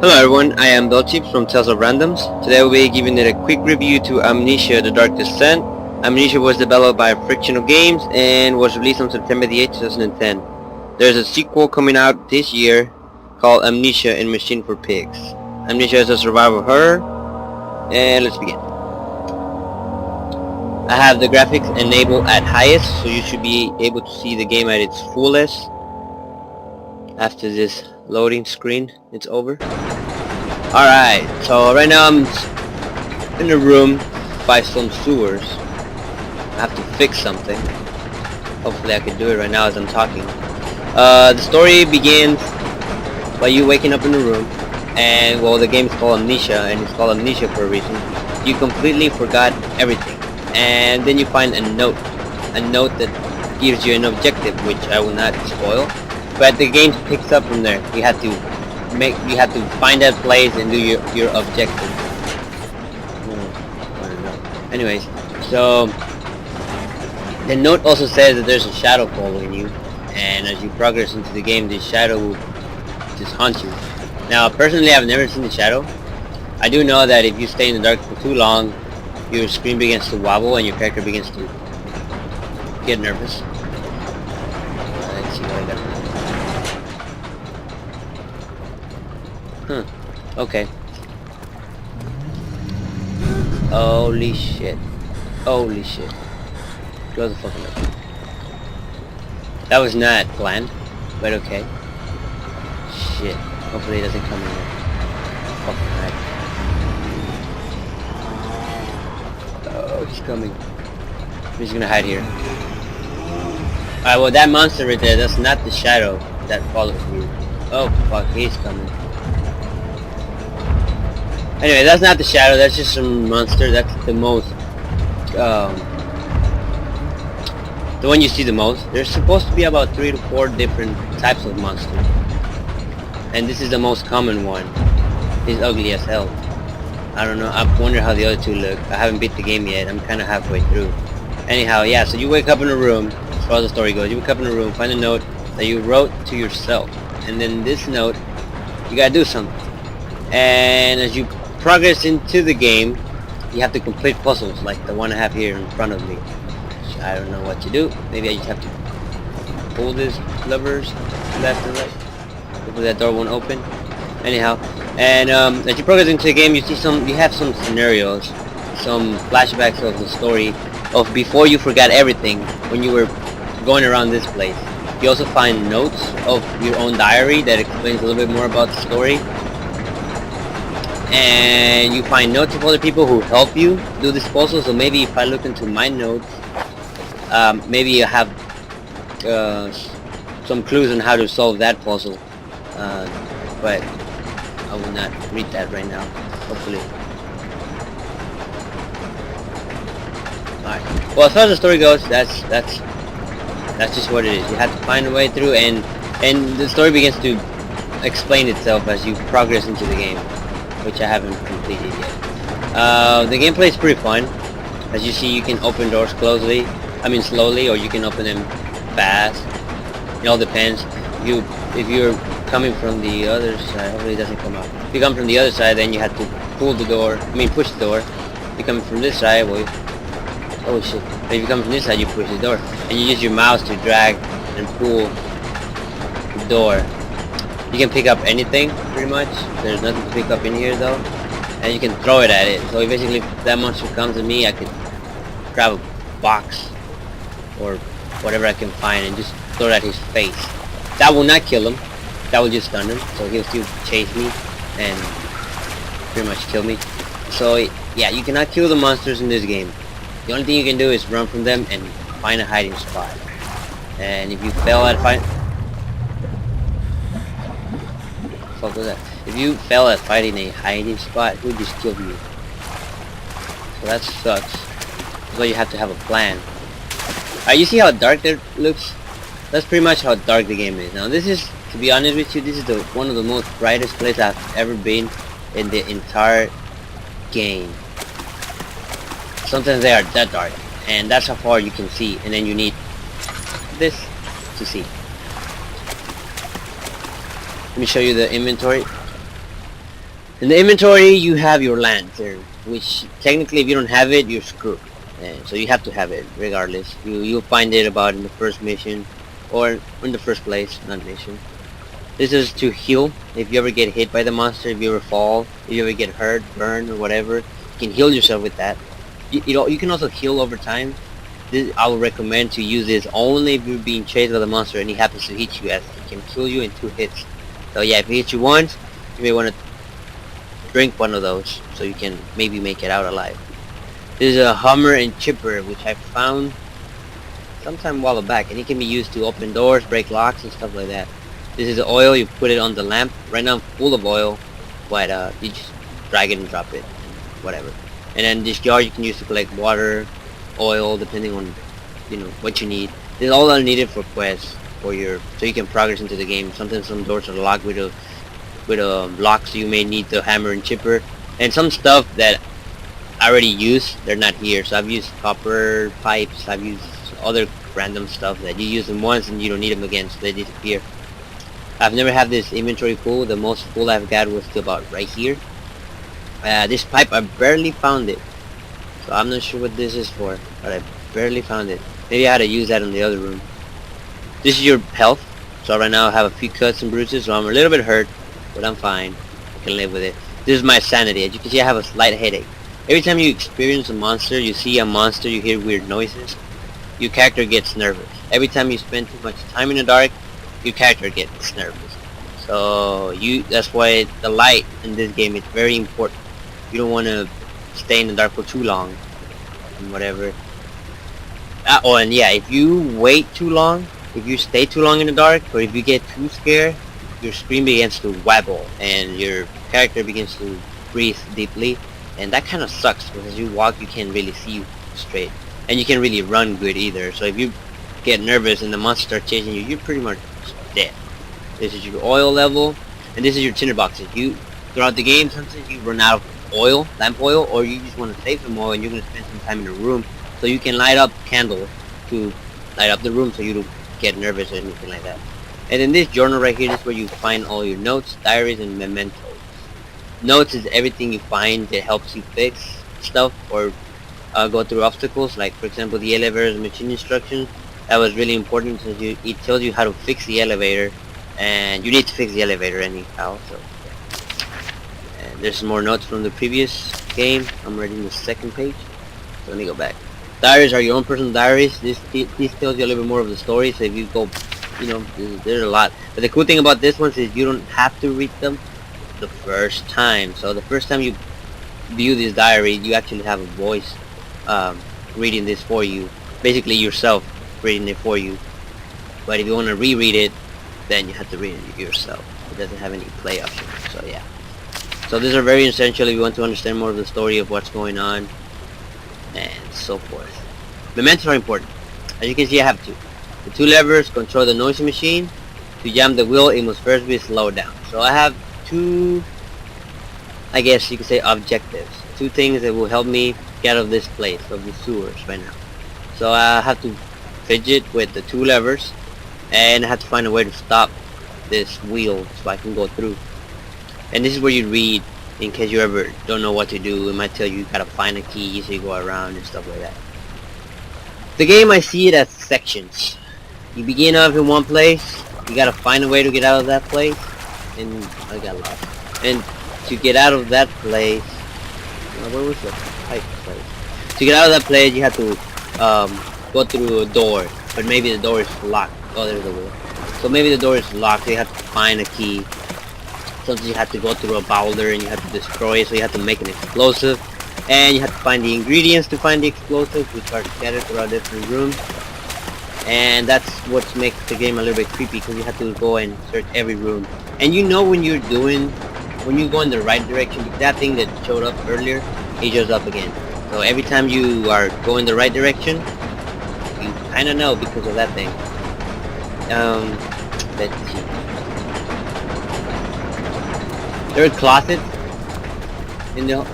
Hello everyone, I am Velchivz from Tales of Randoms. Today we'll be giving it a quick review to Amnesia The Dark Descent. Amnesia was developed by Frictional Games and was released on September the 8th, 2010. There's a sequel coming out this year called Amnesia and Machine for Pigs. Amnesia is a survival horror, and let's begin. I have the graphics enabled at highest, so you should be able to see the game at its fullest. After this loading screen, it's over. Alright, so right now I'm in a room by some sewers. I have to fix something. Hopefully I can do it right now as I'm talking. The story begins by you waking up in a room, and well, the game is called Amnesia, and it's called Amnesia for a reason. You completely forgot everything, and then you find a note that gives you an objective, which I will not spoil. But the game picks up from there. You have to find that place and do your objective. Anyways, so the note also says that there's a shadow following you, and as you progress into the game, this shadow will just haunt you. Now, personally, I've never seen the shadow. I do know that if you stay in the dark for too long, your screen begins to wobble and your character begins to get nervous. Let's see what I got. Okay. Holy shit. Holy shit. Close the fucking door. That was not planned, but okay. Shit. Hopefully it doesn't come in here. Fucking heck. Oh, he's coming. I'm just gonna hide here. Alright, well that monster right there, that's not the shadow that follows me. Oh fuck, he's coming. Anyway, that's not the shadow, that's just some monster. That's the most, the one you see the most. There's supposed to be about 3 to 4 different types of monsters. And this is the most common one. He's ugly as hell. I don't know, I wonder how the other two look. I haven't beat the game yet, I'm kinda halfway through. Anyhow, yeah, so you wake up in a room, as far as the story goes, you wake up in a room, find a note that you wrote to yourself. And then this note, you gotta do something. And as you progress into the game, you have to complete puzzles like the one I have here in front of me. I don't know what to do. Maybe I just have to pull these levers left and right. Hopefully that door won't open. Anyhow, and as you progress into the game, you have some scenarios, some flashbacks of the story of before you forgot everything when you were going around this place. You also find notes of your own diary that explains a little bit more about the story. And you find notes of other people who help you do this puzzle. So maybe if I look into my notes, maybe I have some clues on how to solve that puzzle. But I will not read that right now, hopefully. Alright. Well, as far as the story goes, that's just what it is. You have to find a way through, and the story begins to explain itself as you progress into the game, which I haven't completed yet. The gameplay is pretty fun. As you see, you can open doors slowly, or you can open them fast. It all depends. If you're coming from the other side, hopefully it doesn't come out. If you come from the other side, then you have to push the door. If you're coming from this side, well, oh shit. But if you come from this side, you push the door, and you use your mouse to drag and pull the door. You can pick up anything, pretty much. There's nothing to pick up in here though. And you can throw it at it. So basically, if that monster comes at me, I could grab a box or whatever I can find and just throw it at his face. That will not kill him. That will just stun him. So he'll still chase me and pretty much kill me. So yeah, you cannot kill the monsters in this game. The only thing you can do is run from them and find a hiding spot. And if you fail at fuck was that? If you fail at finding a hiding spot, who just killed you? So that sucks. So you have to have a plan. You see how dark it looks? That's pretty much how dark the game is. Now this is, to be honest with you, this is one of the most brightest places I've ever been in the entire game. Sometimes they are that dark, and that's how far you can see, and then you need this to see. Let me show you the inventory. In the inventory, you have your lantern, which technically if you don't have it, you're screwed. So you have to have it regardless. You'll find it about in the first mission, or in the first place, not mission. This is to heal. If you ever get hit by the monster, if you ever fall, if you ever get hurt, burned, or whatever, you can heal yourself with that. You can also heal over time. I would recommend to use this only if you're being chased by the monster and he happens to hit you, as he can kill you in 2 hits. So yeah, if he hits you once, you may want to drink one of those so you can maybe make it out alive. This is a hammer and chipper, which I found sometime a while back, and it can be used to open doors, break locks, and stuff like that. This is the oil, you put it on the lamp. Right now I'm full of oil, but you just drag it and drop it, whatever. And then this jar you can use to collect water, oil, depending on what you need. This is all I needed for quests so you can progress into the game. Sometimes some doors are locked with a lock, so you may need the hammer and chipper. And some stuff that I already used, they're not here. So I've used copper pipes, I've used other random stuff that you use them once and you don't need them again, so they disappear. I've never had this inventory full. The most full I've got was to about right here. This pipe, I barely found it. So I'm not sure what this is for, but I barely found it. Maybe I had to use that in the other room. This is your health. So right now I have a few cuts and bruises, so I'm a little bit hurt, but I'm fine. I can live with it. This is my sanity. As you can see, I have a slight headache. Every time you experience a monster, you see a monster, you hear weird noises, your character gets nervous. Every time you spend too much time in the dark, your character gets nervous. So that's why the light in this game is very important. You don't want to stay in the dark for too long and whatever. Oh, and yeah, if you wait too long, if you stay too long in the dark, or if you get too scared, your screen begins to wobble and your character begins to breathe deeply, and that kind of sucks because as you walk you can't really see straight, and you can't really run good either. So if you get nervous and the monster starts chasing you, you're pretty much dead. This is your oil level, and this is your tinder boxes. Throughout the game, sometimes you run out of oil, lamp oil, or you just want to save some oil and you're going to spend some time in the room, so you can light up candles to light up the room so you don't get nervous or anything like that. And in this journal right here, this is where you find all your notes, diaries, and mementos. Notes is everything you find that helps you fix stuff or go through obstacles, like for example the elevator's machine instructions. That was really important since it tells you how to fix the elevator, and you need to fix the elevator anyhow. So and there's some more notes from the previous game. I'm reading the second page, so let me go back. Diaries are your own personal diaries. This tells you a little bit more of the story, so if you go, there's a lot. But the cool thing about this one is you don't have to read them the first time. So the first time you view this diary, you actually have a voice reading this for you, basically yourself reading it for you. But if you want to reread it, then you have to read it yourself. It doesn't have any play option. So yeah, so these are very essential if you want to understand more of the story of what's going on and so forth. Mementos are important. As you can see, I have two. The two levers control the noisy machine. To jam the wheel, it must first be slowed down. So I have two, I guess you could say, objectives. Two things that will help me get out of this place, of the sewers right now. So I have to fidget with the two levers, and I have to find a way to stop this wheel so I can go through. And this is where you read in case you ever don't know what to do. It might tell you gotta find a key, so you go around and stuff like that. The game, I see it as sections. You begin off in one place, you gotta find a way to get out of that place, and I got lost. And to get out of that place, where was the pipe place? To get out of that place, you have to go through a door, but maybe the door is locked. Oh, there's a wheel. So maybe the door is locked, so you have to find a key. Sometimes you have to go through a boulder and you have to destroy it, so you have to make an explosive. And you have to find the ingredients to find the explosives, which are scattered throughout different rooms. And that's what makes the game a little bit creepy, because you have to go and search every room. And you know when you go in the right direction, that thing that showed up earlier, it shows up again. So every time you are going the right direction, you kind of know because of that thing. Let's see. There are closets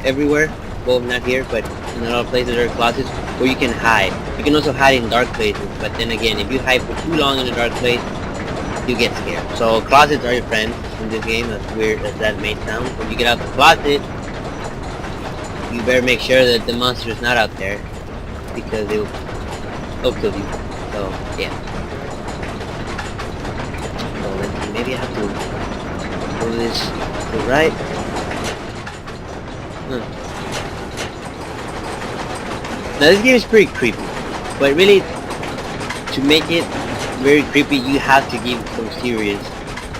everywhere. Well, not here, but in a lot of places there are closets where you can hide. You can also hide in dark places, but then again, if you hide for too long in a dark place, you get scared. So closets are your friends in this game, as weird as that may sound. When you get out the closet, you better make sure that the monster is not out there, because it'll kill you. So yeah. So let's see, maybe I have to move this to the right. Now this game is pretty creepy, but really, to make it very creepy, you have to give some serious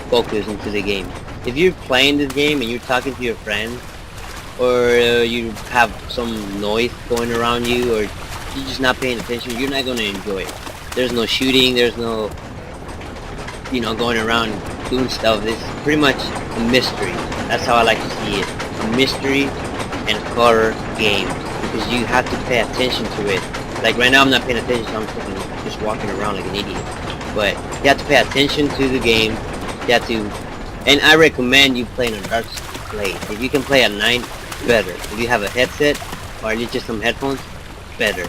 focus into the game. If you're playing this game and you're talking to your friends, or you have some noise going around you, or you're just not paying attention, you're not going to enjoy it. There's no shooting, there's no, you know, going around doing stuff. It's pretty much a mystery. That's how I like to see it. A mystery and horror game. Because you have to pay attention to it. Like right now I'm not paying attention, so I'm just walking around like an idiot. But you have to pay attention to the game. You have to, and I recommend you play in a dark place. If you can play at night, better. If you have a headset or just some headphones, better.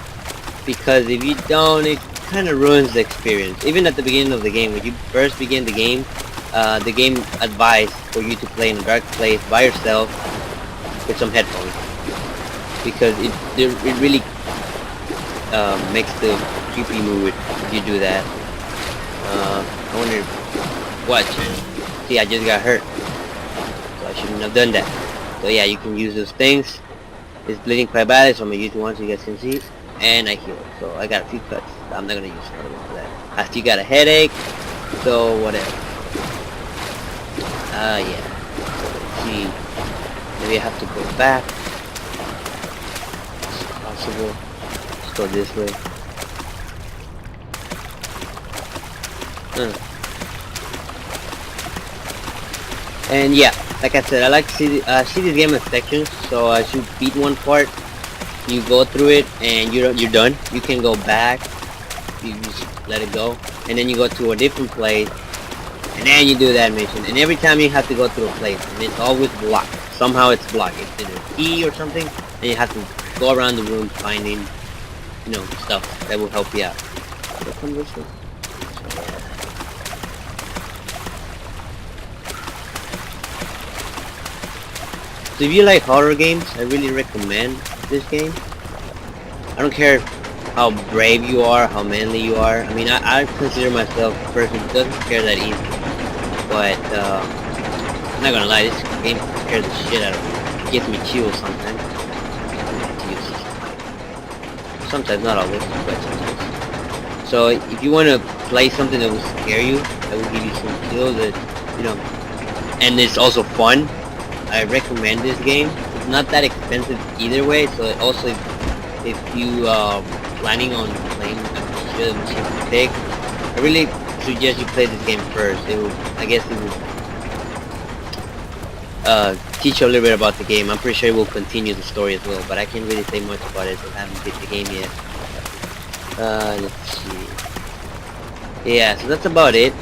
Because if you don't, it kind of ruins the experience. Even at the beginning of the game, when you first begin the game advised for you to play in a dark place by yourself with some headphones. Because it really makes the creepy mood if you do that. I wonder what. See, I just got hurt, so I shouldn't have done that. So yeah, you can use those things. It's bleeding quite badly, so I'm gonna use it once so you guys can see. And I heal. So I got a few cuts. I'm not gonna use another one for that. I still got a headache, so whatever. Yeah. So let's see. Maybe I have to go back. Let's go this way. And yeah, like I said, I like to see this game in sections. So as you beat one part, you go through it and you're done. You can go back. You just let it go, and then you go to a different place, and then you do that mission. And every time you have to go through a place, and it's always blocked. Somehow it's blocked. It's either a key or something, and you have to go around the room finding, you know, stuff that will help you out. So come this way. So if you like horror games, I really recommend this game. I don't care how brave you are, how manly you are. I mean, I consider myself a person who doesn't scare that easy. But I'm not gonna lie, this game scares the shit out of me. It gives me chills sometimes. Sometimes, not always, but sometimes. So if you want to play something that will scare you, that will give you some chills, that, you know, and it's also fun, I recommend this game. It's not that expensive either way, so also if you planning on playing Amnesia, which you pick, I really suggest you play this game first. It will, I guess it will teach you a little bit about the game. I'm pretty sure it will continue the story as well, but I can't really say much about it, so I haven't beat the game yet. Let's see. Yeah, so that's about it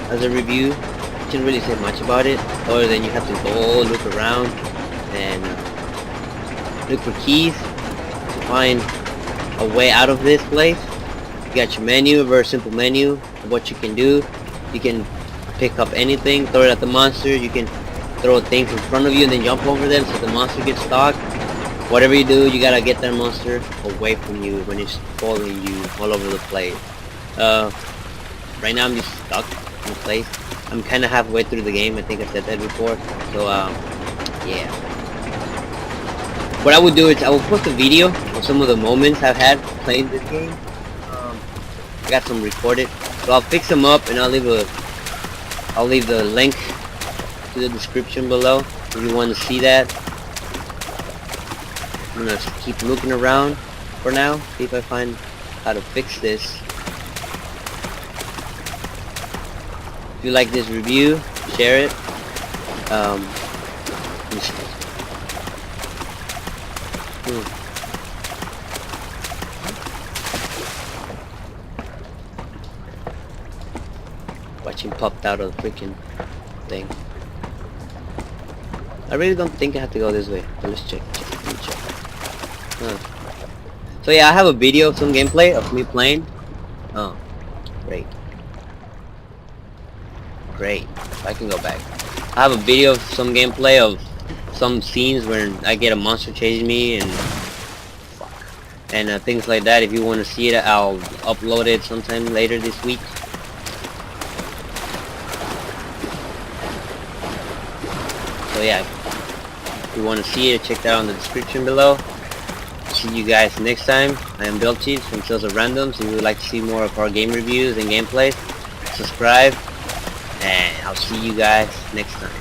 as a review. I can't really say much about it, other than you have to go look around and look for keys to find a way out of this place. You got your menu, a very simple menu of what you can do. You can pick up anything, throw it at the monster. You can throw things in front of you and then jump over them so the monster gets stuck. Whatever you do, you gotta get that monster away from you when it's following you all over the place. Right now I'm just stuck in place. I'm kinda halfway through the game. I think I said that before. So yeah. What I would do is I will post a video of some of the moments I've had playing this game. I got some recorded, so I'll fix them up and I'll leave the link to the description below if you want to see that. I'm gonna keep looking around for now, see if I find how to fix this. If you like this review, share it. Watch him popped out of the freaking thing. I really don't think I have to go this way. But let's check. Let me check. So yeah, I have a video of some gameplay of me playing. Oh, great. great. I can go back. I have a video of some gameplay of some scenes where I get a monster chasing me and things like that. If you want to see it, I'll upload it sometime later this week. So yeah, if you want to see it, check that out in the description below. See you guys next time. I am Velchivz from Tales of Randoms. If you would like to see more of our game reviews and gameplays, subscribe, and I'll see you guys next time.